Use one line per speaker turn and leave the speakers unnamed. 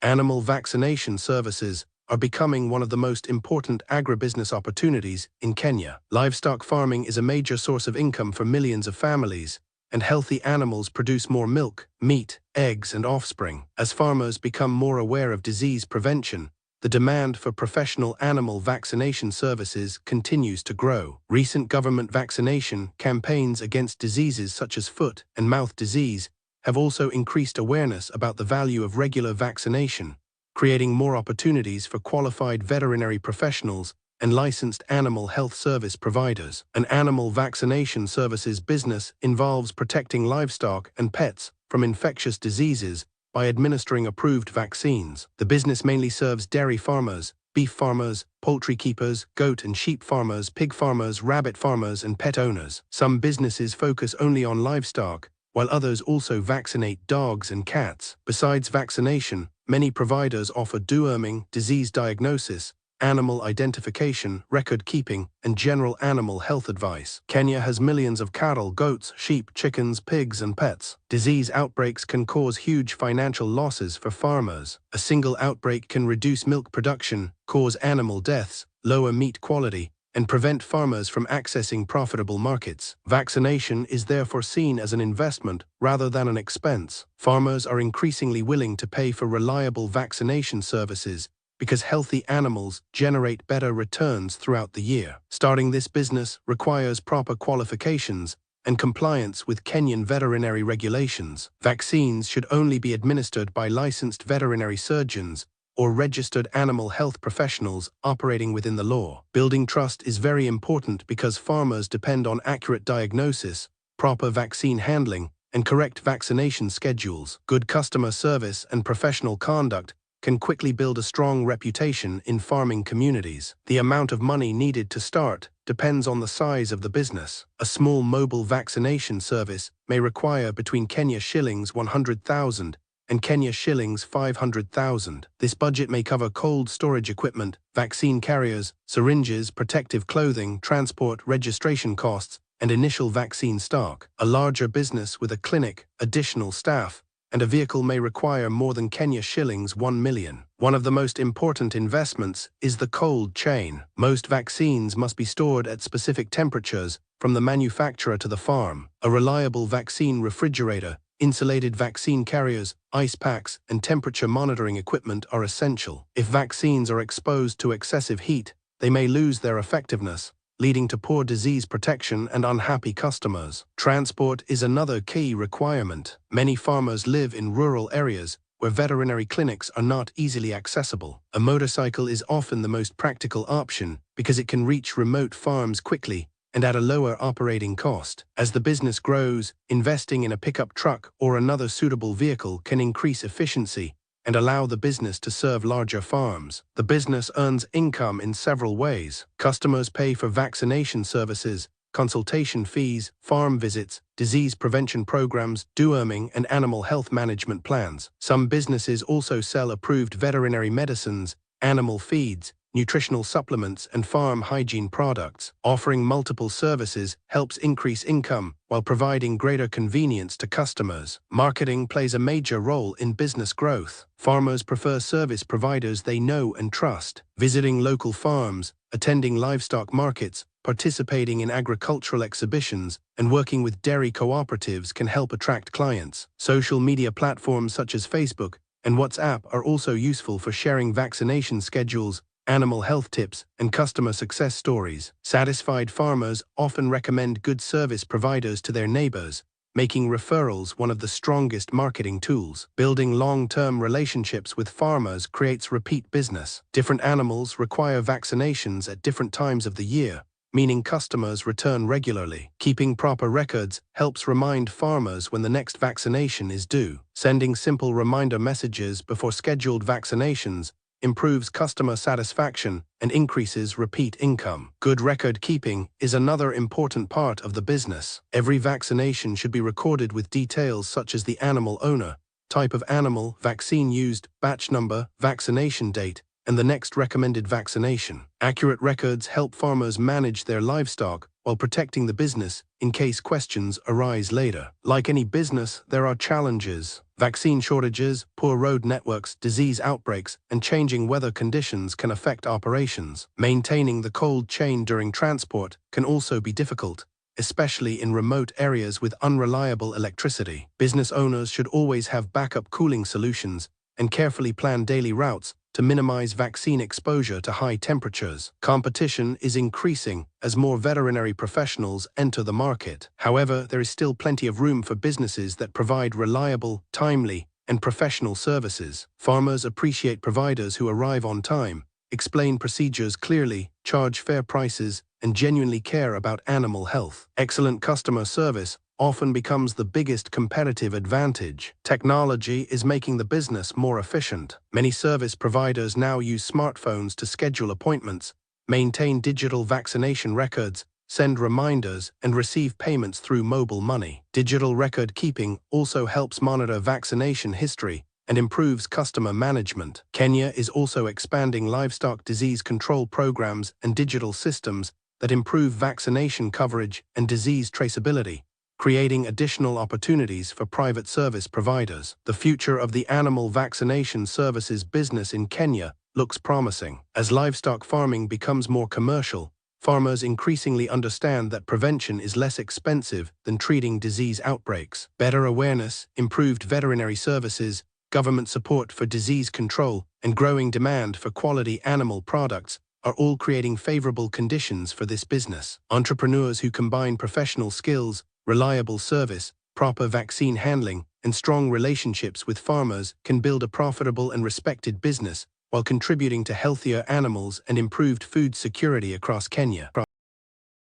Animal vaccination services are becoming one of the most important agribusiness opportunities in Kenya. Livestock farming is a major source of income for millions of families, and healthy animals produce more milk, meat, eggs, and offspring. As farmers become more aware of disease prevention, the demand for professional animal vaccination services continues to grow. Recent government vaccination campaigns against diseases such as foot and mouth disease have also increased awareness about the value of regular vaccination, creating more opportunities for qualified veterinary professionals and licensed animal health service providers. An animal vaccination services business involves protecting livestock and pets from infectious diseases by administering approved vaccines. The business mainly serves dairy farmers, beef farmers, poultry keepers, goat and sheep farmers, pig farmers, rabbit farmers, and pet owners. Some businesses focus only on livestock, while others also vaccinate dogs and cats. Besides vaccination, many providers offer deworming, disease diagnosis, animal identification, record keeping, and general animal health advice. Kenya has millions of cattle, goats, sheep, chickens, pigs, and pets. Disease outbreaks can cause huge financial losses for farmers. A single outbreak can reduce milk production, cause animal deaths, lower meat quality, and prevent farmers from accessing profitable markets. Vaccination is therefore seen as an investment rather than an expense. Farmers are increasingly willing to pay for reliable vaccination services because healthy animals generate better returns throughout the year. Starting this business requires proper qualifications and compliance with Kenyan veterinary regulations. Vaccines should only be administered by licensed veterinary surgeons or registered animal health professionals operating within the law. Building trust is very important because farmers depend on accurate diagnosis, proper vaccine handling, and correct vaccination schedules. Good customer service and professional conduct can quickly build a strong reputation in farming communities. The amount of money needed to start depends on the size of the business. A small mobile vaccination service may require between Kenya shillings 100,000 and Kenya shillings 500,000. This budget may cover cold storage equipment, vaccine carriers, syringes, protective clothing, transport, registration costs, and initial vaccine stock. A larger business with a clinic, additional staff, and a vehicle may require more than Kenya shillings 1 million. One of the most important investments is the cold chain. Most vaccines must be stored at specific temperatures from the manufacturer to the farm. A reliable vaccine refrigerator, insulated vaccine carriers, ice packs, and temperature monitoring equipment are essential. If vaccines are exposed to excessive heat, they may lose their effectiveness, leading to poor disease protection and unhappy customers. Transport is another key requirement. Many farmers live in rural areas where veterinary clinics are not easily accessible. A motorcycle is often the most practical option because it can reach remote farms quickly and at a lower operating cost. As the business grows, investing in a pickup truck or another suitable vehicle can increase efficiency and allow the business to serve larger farms. The business earns income in several ways. Customers pay for vaccination services, consultation fees, farm visits, disease prevention programs, deworming, and animal health management plans. Some businesses also sell approved veterinary medicines, animal feeds, nutritional supplements, and farm hygiene products. Offering multiple services helps increase income while providing greater convenience to customers. Marketing plays a major role in business growth. Farmers prefer service providers they know and trust. Visiting local farms, attending livestock markets, participating in agricultural exhibitions, and working with dairy cooperatives can help attract clients. Social media platforms such as Facebook and WhatsApp are also useful for sharing vaccination schedules, animal health tips, and customer success stories. Satisfied farmers often recommend good service providers to their neighbors, making referrals one of the strongest marketing tools. Building long-term relationships with farmers creates repeat business. Different animals require vaccinations at different times of the year, meaning customers return regularly. Keeping proper records helps remind farmers when the next vaccination is due. Sending simple reminder messages before scheduled vaccinations improves customer satisfaction and increases repeat income. Good record keeping is another important part of the business. Every vaccination should be recorded with details such as the animal owner, type of animal, vaccine used, batch number, vaccination date, and the next recommended vaccination. Accurate records help farmers manage their livestock while protecting the business in case questions arise later. Like any business, there are challenges. Vaccine shortages, poor road networks, disease outbreaks, and changing weather conditions can affect operations. Maintaining the cold chain during transport can also be difficult, especially in remote areas with unreliable electricity. Business owners should always have backup cooling solutions and carefully plan daily routes to minimize vaccine exposure to high temperatures. Competition is increasing as more veterinary professionals enter the market. However, there is still plenty of room for businesses that provide reliable, timely, and professional services. Farmers appreciate providers who arrive on time, explain procedures clearly, charge fair prices, and genuinely care about animal health. Excellent customer service often becomes the biggest competitive advantage. Technology is making the business more efficient. Many service providers now use smartphones to schedule appointments, maintain digital vaccination records, send reminders, and receive payments through mobile money. Digital record keeping also helps monitor vaccination history and improves customer management. Kenya is also expanding livestock disease control programs and digital systems that improve vaccination coverage and disease traceability, creating additional opportunities for private service providers. The future of the animal vaccination services business in Kenya looks promising. As livestock farming becomes more commercial, farmers increasingly understand that prevention is less expensive than treating disease outbreaks. Better awareness, improved veterinary services, government support for disease control, and growing demand for quality animal products are all creating favorable conditions for this business. Entrepreneurs who combine professional skills, reliable service, proper vaccine handling, and strong relationships with farmers can build a profitable and respected business while contributing to healthier animals and improved food security across Kenya.